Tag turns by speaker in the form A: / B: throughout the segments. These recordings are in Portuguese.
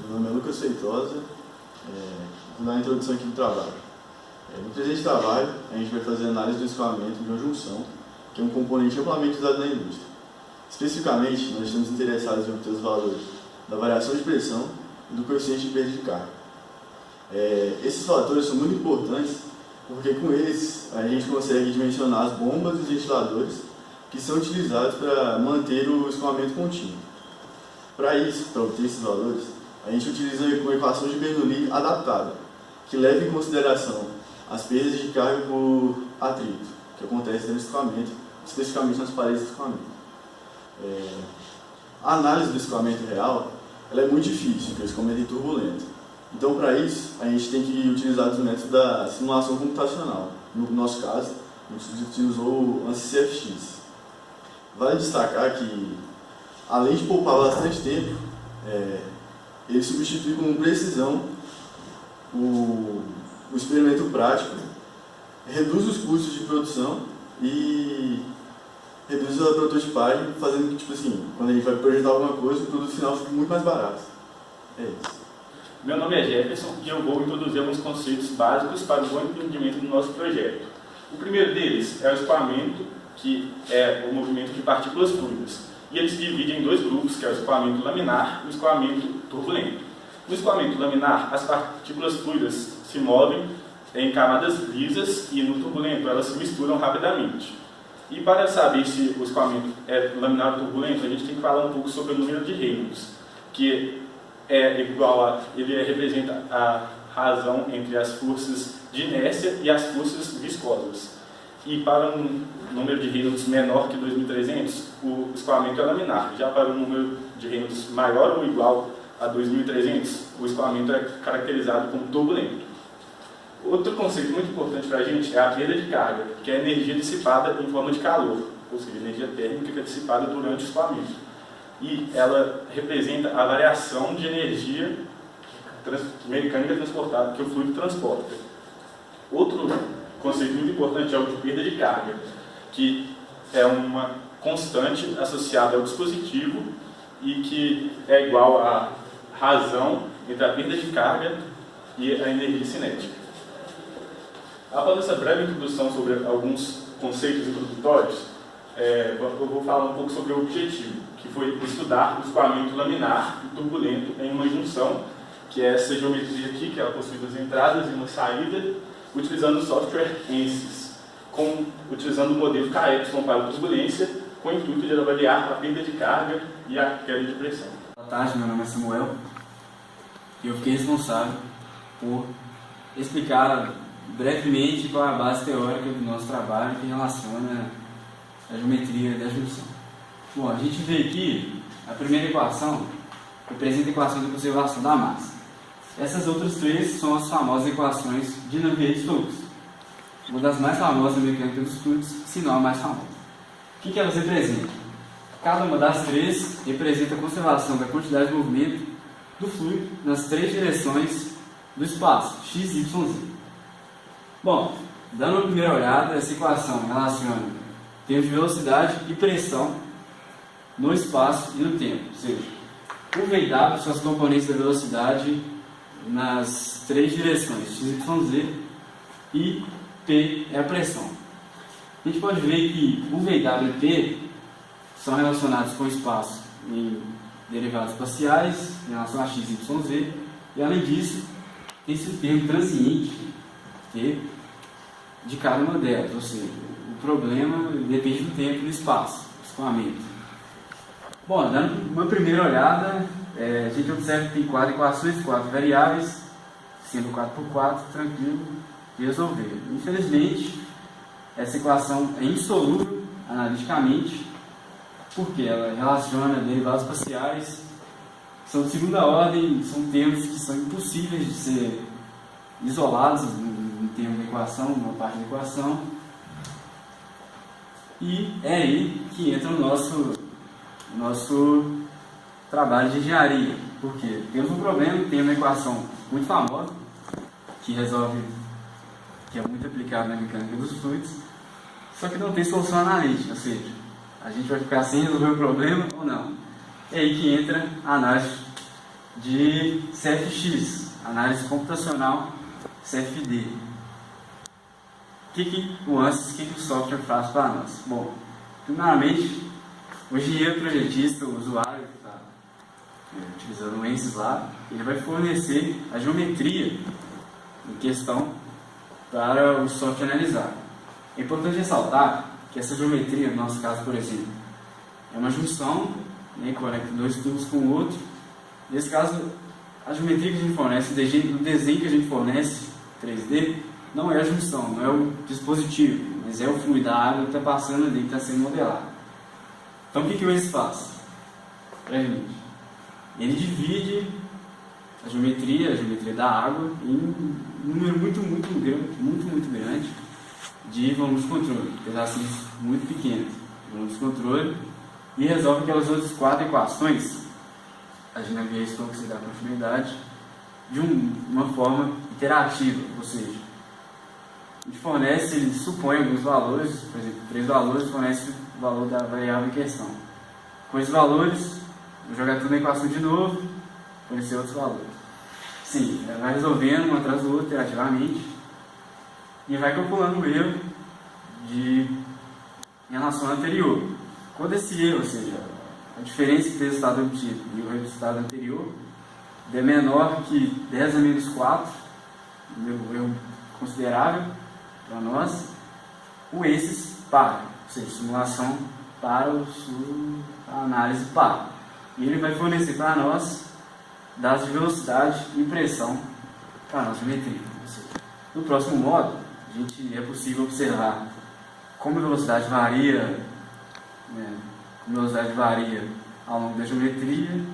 A: Meu nome é Lucas Feitosa, vou dar uma introdução aqui do trabalho. No presente trabalho, a gente vai fazer análise do escoamento de uma junção, que é um componente amplamente usado na indústria. Especificamente, nós estamos interessados em obter os valores da variação de pressão e do coeficiente de perda de carga. Esses fatores são muito importantes porque com eles a gente consegue dimensionar as bombas e os ventiladores que são utilizados para manter o escoamento contínuo. Para isso, para obter esses valores, a gente utiliza uma equação de Bernoulli adaptada, que leva em consideração as perdas de carga por atrito, que acontece no escoamento, especificamente nas paredes do escoamento. A análise do escoamento real ela é muito difícil, porque o escoamento é turbulento. Então, para isso, a gente tem que utilizar os métodos da simulação computacional. No nosso caso, a gente utilizou o ANSYS CFX. Vale destacar que, além de poupar bastante tempo, ele substitui com precisão o experimento prático, reduz os custos de produção e reduz a prototipagem, fazendo que, tipo assim, quando a gente vai projetar alguma coisa, o produto final fica muito mais barato. É isso.
B: Meu nome é Jefferson e eu vou introduzir alguns conceitos básicos para o bom entendimento do nosso projeto. O primeiro deles é o escoamento, que é o movimento de partículas fluidas. E ele se divide em dois grupos, que é o escoamento laminar e o escoamento turbulento. No escoamento laminar, as partículas fluidas se movem em camadas lisas e no turbulento elas se misturam rapidamente. E para saber se o escoamento é laminar ou turbulento, a gente tem que falar um pouco sobre o número de Reynolds, que é igual a, representa a razão entre as forças de inércia e as forças viscosas. E para um número de Reynolds menor que 2.300, o escoamento é laminar. Já para um número de Reynolds maior ou igual a 2.300, o escoamento é caracterizado como turbulento. Outro conceito muito importante para a gente é a perda de carga, que é a energia dissipada em forma de calor, ou seja, energia térmica que é dissipada durante o escoamento. E ela representa a variação de energia mecânica transportada que o fluido transporta. Outro conceito muito importante é o de perda de carga, que é uma constante associada ao dispositivo e que é igual à razão entre a perda de carga e a energia cinética. Após essa breve introdução sobre alguns conceitos introdutórios, eu vou falar um pouco sobre o objetivo, que foi estudar o escoamento laminar e turbulento em uma junção, que é essa geometria aqui, que ela possui duas entradas e uma saída, utilizando o software ANSYS, utilizando o modelo KY para a turbulência, com o intuito de avaliar a perda de carga e a queda de pressão.
C: Boa tarde, meu nome é Samuel e eu fiquei responsável por explicar brevemente qual é a base teórica do nosso trabalho que relaciona a geometria da junção. Bom, a gente vê aqui a primeira equação, representa a equação de conservação da massa. Essas outras três são as famosas equações de Navier-Stokes, uma das mais famosas na mecânica dos fluidos, se não a mais famosa. O que elas representam? Cada uma das três representa a conservação da quantidade de movimento do fluido nas três direções do espaço, x, y, z. Bom, dando uma primeira olhada, essa equação relaciona tempo de velocidade e pressão no espaço e no tempo, ou seja, o V e W são as componentes da velocidade nas três direções, x, y, z, e P é a pressão. A gente pode ver que o V, W e P são relacionados com o espaço em derivadas espaciais, em relação a x, y, z, e além disso, tem-se o termo transiente, T, de cada uma delas, ou seja, o problema depende do tempo e do espaço, do escoamento. Bom, dando uma primeira olhada, a gente observa que tem 4 equações, 4 variáveis, sendo 4x4, tranquilo de resolver. Infelizmente, essa equação é insolúvel analiticamente, porque ela relaciona derivadas espaciais, são de segunda ordem, são termos que são impossíveis de ser isolados no termo da equação, uma parte da equação. E é aí que entra o nosso trabalho de engenharia, porque temos um problema, temos uma equação muito famosa, que é muito aplicada na mecânica dos fluidos, só que não tem solução analítica, ou seja, a gente vai ficar sem resolver o problema ou não. É aí que entra a análise de CFX, análise computacional CFD. O que o software faz para nós? Bom, primeiramente, o engenheiro projetista, o usuário que está utilizando o ANSYS lá, ele vai fornecer a geometria em questão para o software analisar. É importante ressaltar que essa geometria, no nosso caso, por exemplo, é uma junção, né, conecta dois tubos com o outro. Nesse caso, a geometria que a gente fornece, o desenho que a gente fornece, 3D, não é a junção, não é o dispositivo, mas é o fluido da água que está passando ali, que está sendo modelado. Então, o que o ANSYS faz? Ele divide a geometria da água em um número muito grande de volumes de controle, pedacinhos muito pequenos, volumes de controle, e resolve aquelas outras 4 equações. A gente vai ver isso para você dar continuidade de uma forma iterativa, ou seja, a gente fornece, ele supõe alguns valores, por exemplo, 3 valores, fornece o valor da variável em questão. Com esses valores, vou jogar tudo na equação de novo, fornecer outros valores. Sim, vai resolvendo um atrás do outro iterativamente e vai calculando o erro em relação ao anterior. Quando esse erro, ou seja, a diferença entre o resultado obtido e o resultado anterior é menor que 10 a menos 4, um erro considerável para nós, o ANSYS para, ou seja, simulação para a análise para. E ele vai fornecer para nós dados de velocidade e pressão para a nossa geometria. No próximo módulo, é possível observar como a velocidade varia, ao longo da geometria,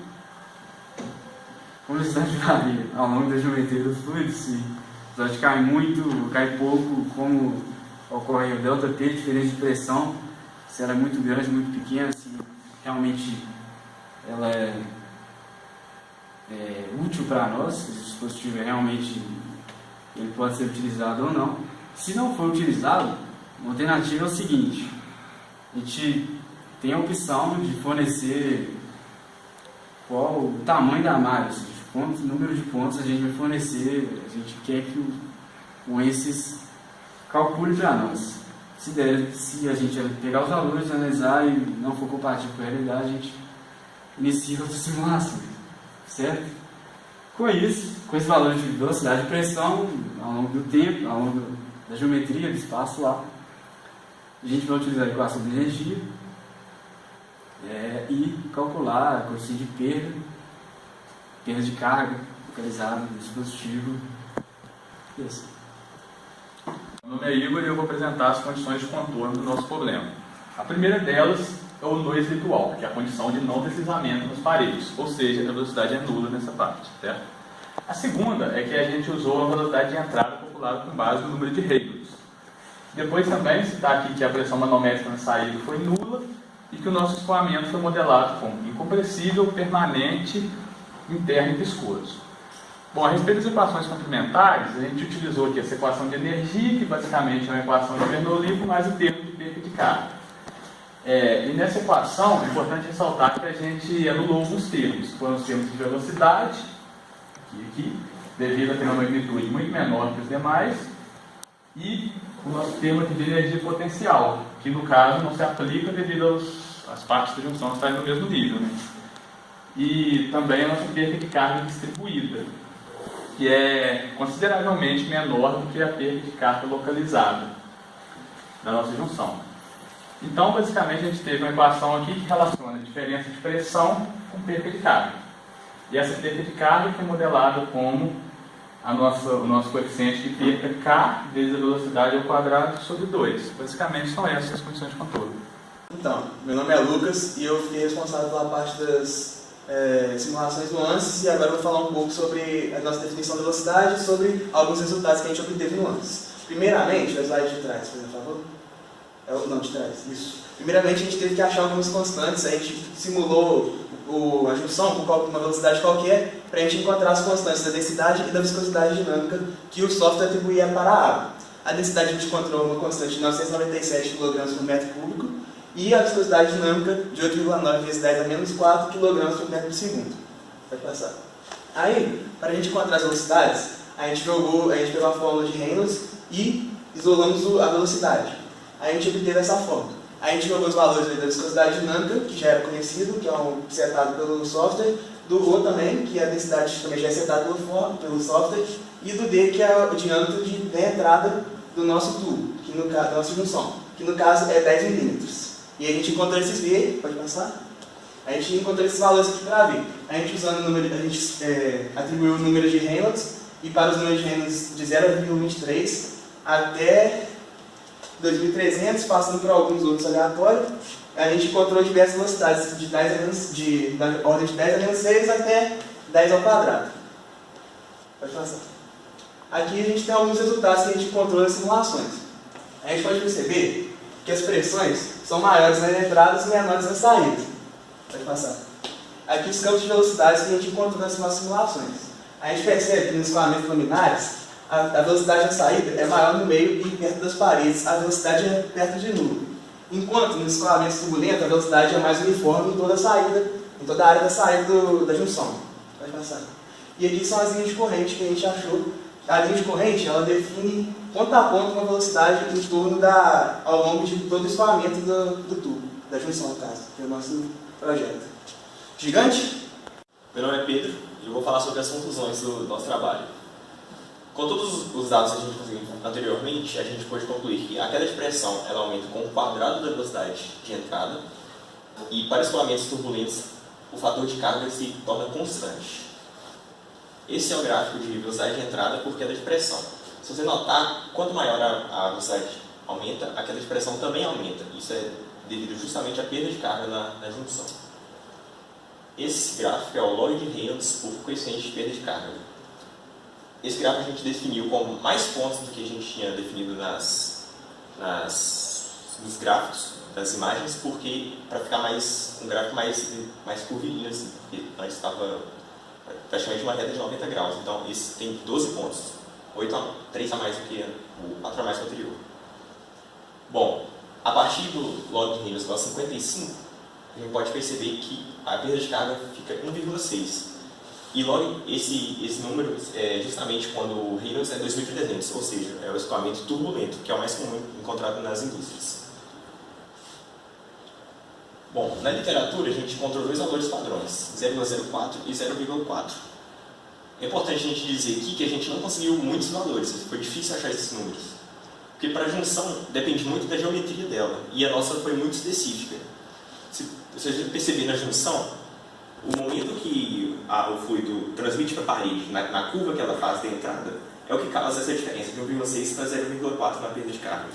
C: como a velocidade varia ao longo da geometria dos fluidos, se a velocidade cai muito, cai pouco, como ocorre o ΔT, diferença de pressão, se ela é muito grande, muito pequena, se realmente ela é útil para nós, se o dispositivo realmente ele pode ser utilizado ou não. Se não for utilizado, uma alternativa é o seguinte: a gente tem a opção de fornecer qual o tamanho da malha, ou seja, quanto número de pontos a gente vai fornecer, a gente quer que o ANSYS calcule para nós. Se a gente pegar os valores, analisar e não for compatível com a realidade, a gente inicia outra simulação, certo? Com isso, com esses valores de velocidade e pressão, ao longo do tempo, ao longo da geometria do espaço lá, a gente vai utilizar a equação de energia e calcular a coeficiente de perda de carga localizada no dispositivo. Isso.
B: Meu nome é Igor e eu vou apresentar as condições de contorno do nosso problema. A primeira delas é o noise residual, que é a condição de não deslizamento nas paredes, ou seja, a velocidade é nula nessa parte, certo? A segunda é que a gente usou a velocidade de entrada calculada com base no número de Reynolds. Depois também citar aqui que a pressão manométrica na saída foi nula e que o nosso escoamento foi modelado como incompressível, permanente, interno e viscoso. Bom, a respeito das equações complementares, a gente utilizou aqui essa equação de energia, que basicamente é uma equação de Bernoulli mais o termo de perda de carga. E nessa equação, é importante ressaltar que a gente anulou alguns termos, que foram os termos de velocidade, aqui, devido a ter uma magnitude muito menor que os demais, e o nosso termo de energia potencial, que no caso não se aplica devido às partes da junção estarem no mesmo nível, né? E também a nossa perda de carga distribuída, que é consideravelmente menor do que a perda de carga localizada da nossa junção. Então, basicamente, a gente teve uma equação aqui que relaciona a diferença de pressão com perda de carga. E essa perda de carga foi modelada como o nosso coeficiente de perda K vezes a velocidade ao quadrado sobre 2. Basicamente, são essas as condições de controle.
D: Então, meu nome é Lucas e eu fiquei responsável pela parte das simulações do ANSYS, e agora eu vou falar um pouco sobre a nossa definição de velocidade e sobre alguns resultados que a gente obteve no ANSYS. Primeiramente, o slide de trás, por favor. Não, de trás, isso. Primeiramente, a gente teve que achar algumas constantes, a gente simulou a junção com uma velocidade qualquer para a gente encontrar as constantes da densidade e da viscosidade dinâmica que o software atribuía para a água. A densidade a gente encontrou uma constante de 997 kg por metro cúbico e a viscosidade dinâmica de 8,9 vezes 10 a menos 4 kg por metro por segundo. Pode passar. Aí, para a gente encontrar as velocidades, a gente pegou a fórmula de Reynolds e isolamos a velocidade. Aí a gente obteve essa fórmula. Aí a gente jogou os valores da viscosidade dinâmica, que já era conhecido, que é setado pelo software, do Rho também, que a densidade também já é setada pelo software, e do D, que é o diâmetro da entrada do nosso tubo, que no caso, da nossa junção, que no caso é 10 milímetros. E a gente encontrou esses V, pode passar? A gente encontrou esses valores aqui para ver. A gente usando o número, a gente atribuiu o número de Reynolds, e para os números de Reynolds de 0,23 até 2.300, passando por alguns outros aleatórios, a gente encontrou diversas velocidades da ordem de 10 a menos 6 até 10 ao quadrado. Pode passar. Aqui a gente tem alguns resultados que a gente encontrou nas simulações. A gente pode perceber que as pressões são maiores nas entradas e menores nas saídas. Pode passar. Aqui os campos de velocidades que a gente encontrou nas nossas simulações. A gente percebe que nos escoamentos laminares, a velocidade da saída é maior no meio e perto das paredes, a velocidade é perto de nulo. Enquanto nos escoamentos turbulentos, a velocidade é mais uniforme em toda a saída, em toda a área da saída da junção. Pode passar. E aqui são as linhas de corrente que a gente achou. A linha de corrente, ela define ponto a ponto uma velocidade em torno ao longo de todo o escoamento do tubo, da junção, no caso, que é o nosso projeto. Gigante?
E: Meu nome é Pedro e eu vou falar sobre as conclusões do nosso trabalho. Com todos os dados que a gente conseguiu anteriormente, a gente pôde concluir que a queda de pressão ela aumenta com o quadrado da velocidade de entrada e para escoamentos turbulentos o fator de carga se torna constante. Esse é o gráfico de velocidade de entrada por queda de pressão. Se você notar, quanto maior a velocidade aumenta, a queda de pressão também aumenta. Isso é devido justamente à perda de carga na junção. Esse gráfico é o log de Reynolds por coeficiente de perda de carga. Esse gráfico a gente definiu com mais pontos do que a gente tinha definido nos gráficos das imagens, porque para ficar um gráfico mais curvilíneo, assim, porque antes estava praticamente uma reta de 90 graus. Então esse tem 12 pontos, 3 a mais do que o 4 a mais que o anterior. Bom, a partir do log de Reynolds igual a 55, a gente pode perceber que a perda de carga fica 1,6. E logo esse número é justamente quando o Reynolds é 2.300, ou seja, é o escoamento turbulento, que é o mais comum encontrado nas indústrias. Bom, na literatura a gente encontrou dois valores padrões, 0,04 e 0,4. É importante a gente dizer aqui que a gente não conseguiu muitos valores, foi difícil achar esses números. Porque para a junção depende muito da geometria dela, e a nossa foi muito específica. Se você perceber na junção, o momento que o fluido transmite para a parede, na curva que ela faz da entrada, é o que causa essa diferença de 1,6 para 0,4 na perda de carga.